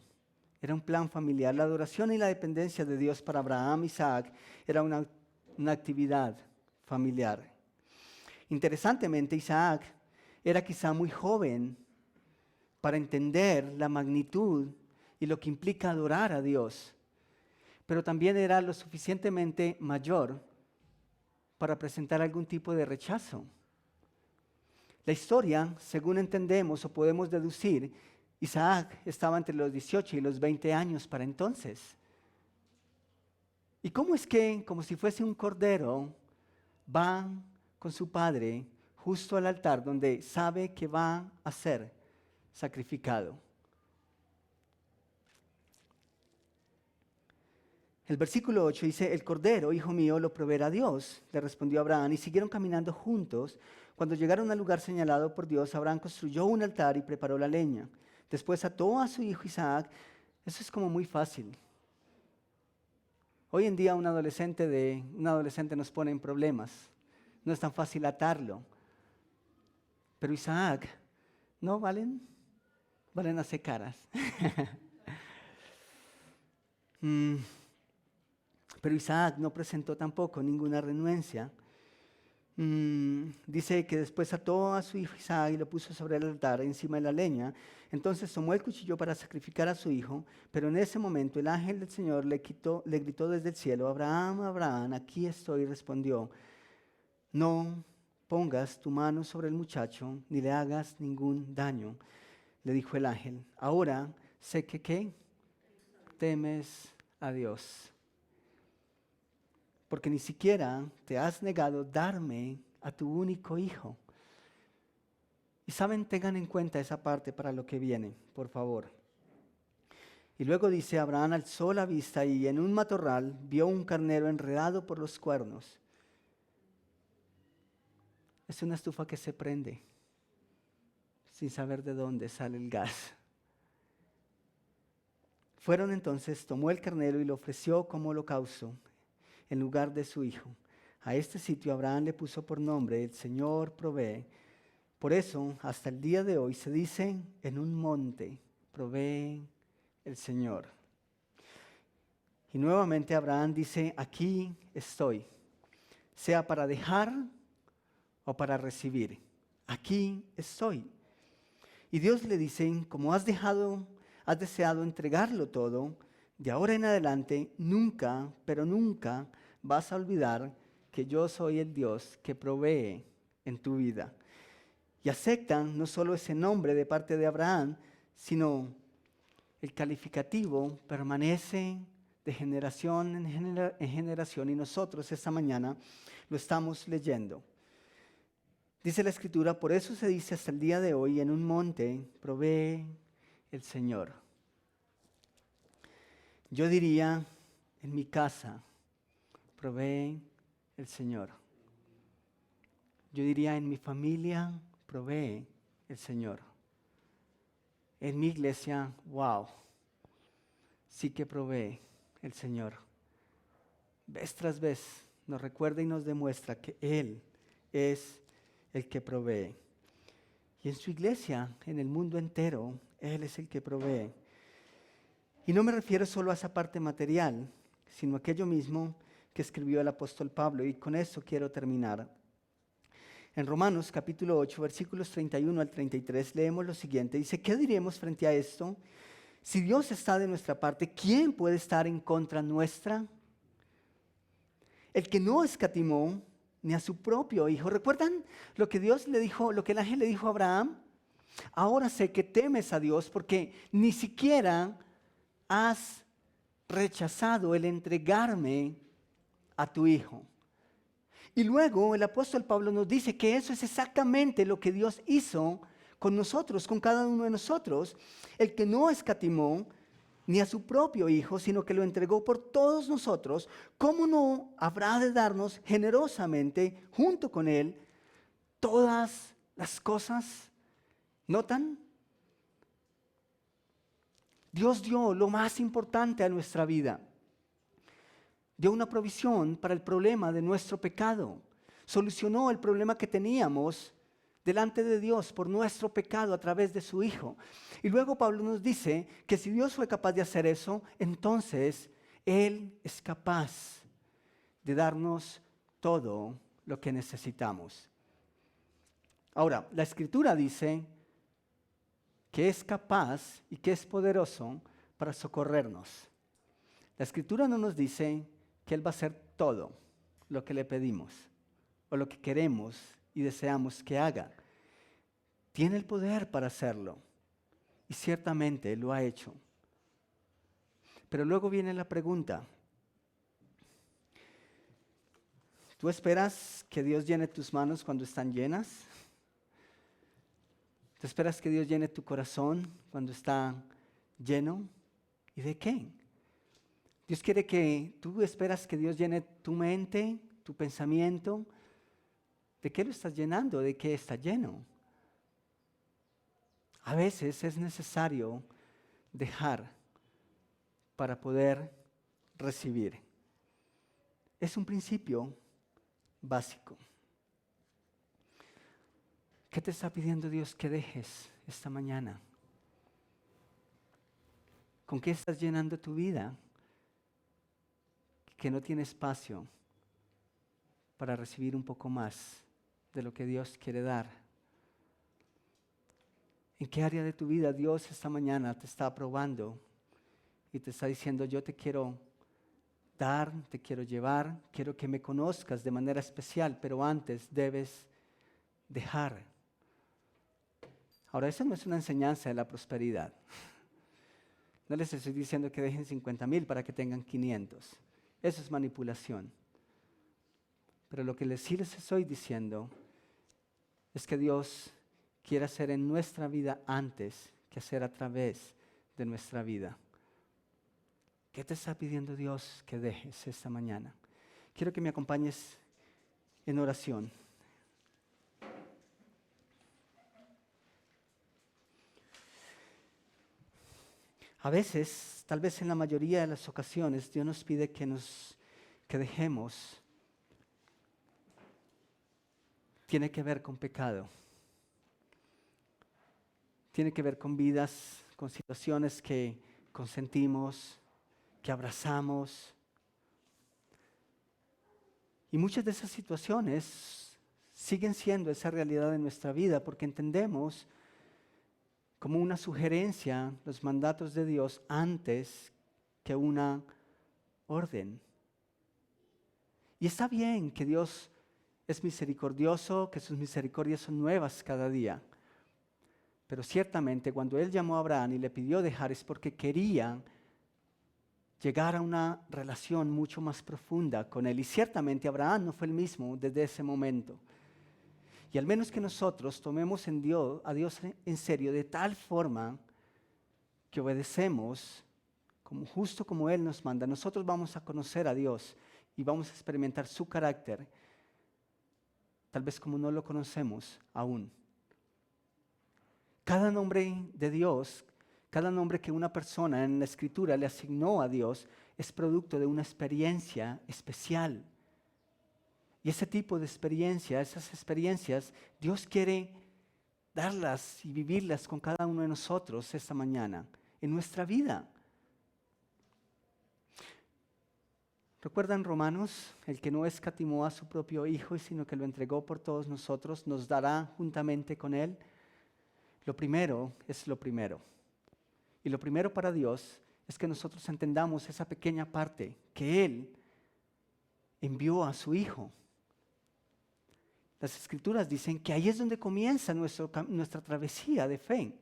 Era un plan familiar. La adoración y la dependencia de Dios para Abraham y Isaac era una actividad familiar. Interesantemente, Isaac era quizá muy joven para entender la magnitud y lo que implica adorar a Dios, pero también era lo suficientemente mayor para presentar algún tipo de rechazo. La historia, según entendemos o podemos deducir, Isaac estaba entre los 18 y los 20 años para entonces. ¿Y cómo es que, como si fuese un cordero, va con su padre justo al altar donde sabe que va a ser sacrificado? El versículo 8 dice, el cordero, hijo mío, lo proveerá Dios, le respondió Abraham, y siguieron caminando juntos. Cuando llegaron al lugar señalado por Dios, Abraham construyó un altar y preparó la leña. Después ató a su hijo Isaac. Eso es como muy fácil. Hoy en día un adolescente nos pone en problemas. No es tan fácil atarlo. Pero Isaac, ¿no valen hacer caras? Pero Isaac no presentó tampoco ninguna renuencia. Dice que después ató a su hijo Isaac y lo puso sobre el altar encima de la leña. Entonces tomó el cuchillo para sacrificar a su hijo, pero en ese momento el ángel del Señor le gritó desde el cielo, Abraham, Abraham, aquí estoy, respondió, no pongas tu mano sobre el muchacho, ni le hagas ningún daño. Le dijo el ángel, ahora sé que ¿qué? Temes a Dios, porque ni siquiera te has negado darme a tu único hijo. Y saben, tengan en cuenta esa parte para lo que viene, por favor. Y luego dice, Abraham alzó la vista y en un matorral vio un carnero enredado por los cuernos. Es una estufa que se prende sin saber de dónde sale el gas. Fueron entonces, tomó el carnero y lo ofreció como holocausto en lugar de su hijo. A este sitio Abraham le puso por nombre, el Señor provee. Por eso, hasta el día de hoy se dice, en un monte provee el Señor. Y nuevamente Abraham dice, aquí estoy, sea para dejar o para recibir. Aquí estoy. Y Dios le dice, como has deseado entregarlo todo, de ahora en adelante, nunca, pero nunca vas a olvidar que yo soy el Dios que provee en tu vida. Y aceptan no solo ese nombre de parte de Abraham, sino el calificativo permanece de generación en generación, y nosotros esta mañana lo estamos leyendo. Dice la Escritura, por eso se dice hasta el día de hoy, en un monte provee el Señor. Yo diría, en mi casa provee el Señor. Yo diría, en mi familia provee el Señor. En mi iglesia, wow, sí que provee el Señor. Vez tras vez nos recuerda y nos demuestra que Él es el que provee. Y en su iglesia, en el mundo entero, Él es el que provee. Y no me refiero solo a esa parte material, sino a aquello mismo que escribió el apóstol Pablo. Y con eso quiero terminar. En Romanos capítulo 8, versículos 31 al 33, leemos lo siguiente. Dice, ¿qué diremos frente a esto? Si Dios está de nuestra parte, ¿quién puede estar en contra nuestra? El que no escatimó ni a su propio hijo. ¿Recuerdan lo que Dios le dijo, lo que el ángel le dijo a Abraham? Ahora sé que temes a Dios porque ni siquiera has rechazado el entregarme a tu hijo. Y luego el apóstol Pablo nos dice que eso es exactamente lo que Dios hizo con nosotros, con cada uno de nosotros. El que no escatimó ni a su propio hijo, sino que lo entregó por todos nosotros, ¿cómo no habrá de darnos generosamente junto con él todas las cosas? ¿Notan? Dios dio lo más importante a nuestra vida. Dio una provisión para el problema de nuestro pecado. Solucionó el problema que teníamos delante de Dios por nuestro pecado a través de su Hijo. Y luego Pablo nos dice que si Dios fue capaz de hacer eso, entonces Él es capaz de darnos todo lo que necesitamos. Ahora, la Escritura dice que es capaz y que es poderoso para socorrernos. La Escritura no nos dice que Él va a hacer todo lo que le pedimos o lo que queremos y deseamos que haga. Tiene el poder para hacerlo y ciertamente lo ha hecho. Pero luego viene la pregunta. ¿Tú esperas que Dios llene tus manos cuando están llenas? ¿Tú esperas que Dios llene tu corazón cuando está lleno? ¿Y de qué? Dios quiere que tú esperas que Dios llene tu mente, tu pensamiento. ¿De qué lo estás llenando? ¿De qué está lleno? A veces es necesario dejar para poder recibir. Es un principio básico. ¿Qué te está pidiendo Dios que dejes esta mañana? ¿Con qué estás llenando tu vida que no tiene espacio para recibir un poco más de lo que Dios quiere dar? ¿En qué área de tu vida Dios esta mañana te está probando y te está diciendo, yo te quiero dar, te quiero llevar, quiero que me conozcas de manera especial, pero antes debes dejar? Ahora, eso no es una enseñanza de la prosperidad. No les estoy diciendo que dejen 50,000 para que tengan 500. Eso es manipulación. Pero lo que sí les estoy diciendo es que Dios quiere hacer en nuestra vida antes que hacer a través de nuestra vida. ¿Qué te está pidiendo Dios que dejes esta mañana? Quiero que me acompañes en oración. A veces, tal vez en la mayoría de las ocasiones, Dios nos pide que dejemos. Tiene que ver con pecado. Tiene que ver con vidas, con situaciones que consentimos, que abrazamos. Y muchas de esas situaciones siguen siendo esa realidad de nuestra vida porque entendemos como una sugerencia los mandatos de Dios antes que una orden. Y está bien que Dios es misericordioso, que sus misericordias son nuevas cada día. Pero ciertamente cuando Él llamó a Abraham y le pidió dejar es porque quería llegar a una relación mucho más profunda con Él. Y ciertamente Abraham no fue el mismo desde ese momento. Y al menos que nosotros tomemos a Dios en serio de tal forma que obedecemos justo como Él nos manda, nosotros vamos a conocer a Dios y vamos a experimentar su carácter, tal vez como no lo conocemos aún. Cada nombre de Dios, cada nombre que una persona en la Escritura le asignó a Dios es producto de una experiencia especial. Y ese tipo de experiencia, esas experiencias, Dios quiere darlas y vivirlas con cada uno de nosotros esta mañana, en nuestra vida. ¿Recuerdan Romanos? El que no escatimó a su propio Hijo, sino que lo entregó por todos nosotros, nos dará juntamente con Él. Lo primero es lo primero. Y lo primero para Dios es que nosotros entendamos esa pequeña parte, que Él envió a su Hijo. Las Escrituras dicen que ahí es donde comienza nuestra travesía de fe.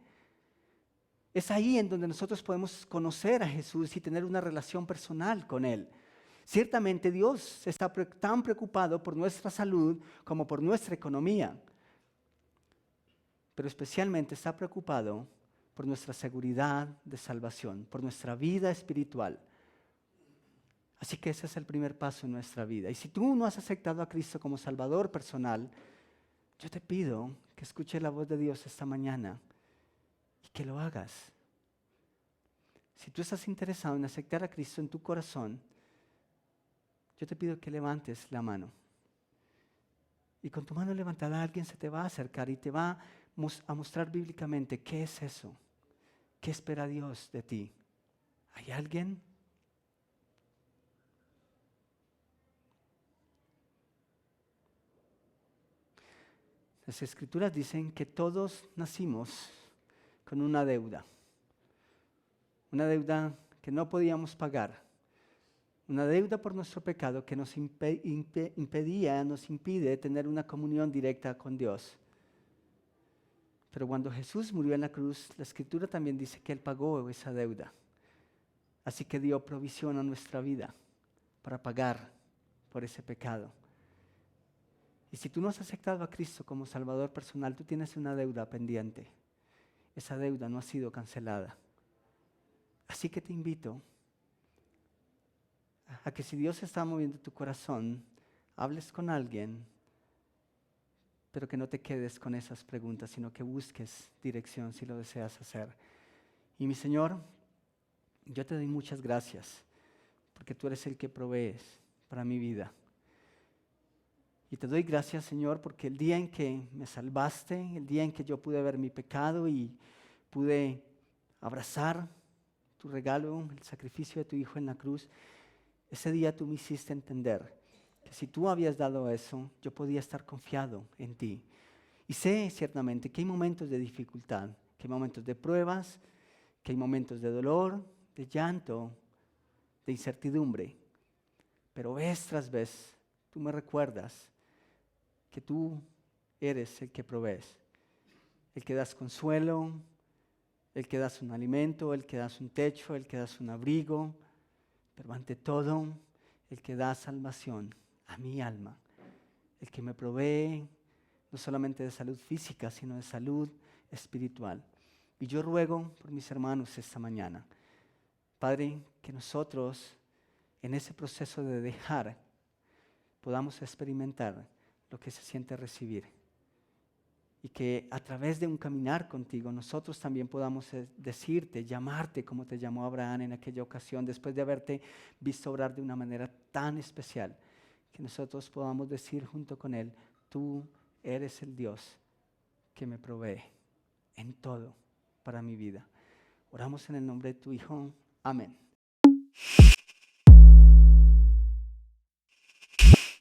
Es ahí en donde nosotros podemos conocer a Jesús y tener una relación personal con Él. Ciertamente Dios está tan preocupado por nuestra salud como por nuestra economía, pero especialmente está preocupado por nuestra seguridad de salvación, por nuestra vida espiritual. Así que ese es el primer paso en nuestra vida. Y si tú no has aceptado a Cristo como Salvador personal, yo te pido que escuches la voz de Dios esta mañana y que lo hagas. Si tú estás interesado en aceptar a Cristo en tu corazón, yo te pido que levantes la mano. Y con tu mano levantada alguien se te va a acercar y te va a mostrar bíblicamente qué es eso. ¿Qué espera Dios de ti? ¿Hay alguien? Las Escrituras dicen que todos nacimos con una deuda que no podíamos pagar, una deuda por nuestro pecado que nos impide tener una comunión directa con Dios. Pero cuando Jesús murió en la cruz, la Escritura también dice que Él pagó esa deuda. Así que dio provisión a nuestra vida para pagar por ese pecado. Y si tú no has aceptado a Cristo como Salvador personal, tú tienes una deuda pendiente. Esa deuda no ha sido cancelada. Así que te invito a que si Dios está moviendo tu corazón, hables con alguien, pero que no te quedes con esas preguntas, sino que busques dirección si lo deseas hacer. Y mi Señor, yo te doy muchas gracias, porque tú eres el que provees para mi vida. Y te doy gracias, Señor, porque el día en que me salvaste, el día en que yo pude ver mi pecado y pude abrazar tu regalo, el sacrificio de tu Hijo en la cruz, ese día tú me hiciste entender que si tú habías dado eso, yo podía estar confiado en ti. Y sé ciertamente que hay momentos de dificultad, que hay momentos de pruebas, que hay momentos de dolor, de llanto, de incertidumbre. Pero vez tras vez tú me recuerdas que tú eres el que provees, el que das consuelo, el que das un alimento, el que das un techo, el que das un abrigo, pero ante todo, el que da salvación a mi alma, el que me provee no solamente de salud física, sino de salud espiritual. Y yo ruego por mis hermanos esta mañana, Padre, que nosotros en ese proceso de dejar podamos experimentar lo que se siente recibir. Y que a través de un caminar contigo nosotros también podamos decirte, llamarte como te llamó Abraham en aquella ocasión, después de haberte visto obrar de una manera tan especial, que nosotros podamos decir junto con Él, tú eres el Dios que me provee en todo para mi vida. Oramos en el nombre de tu Hijo. Amén.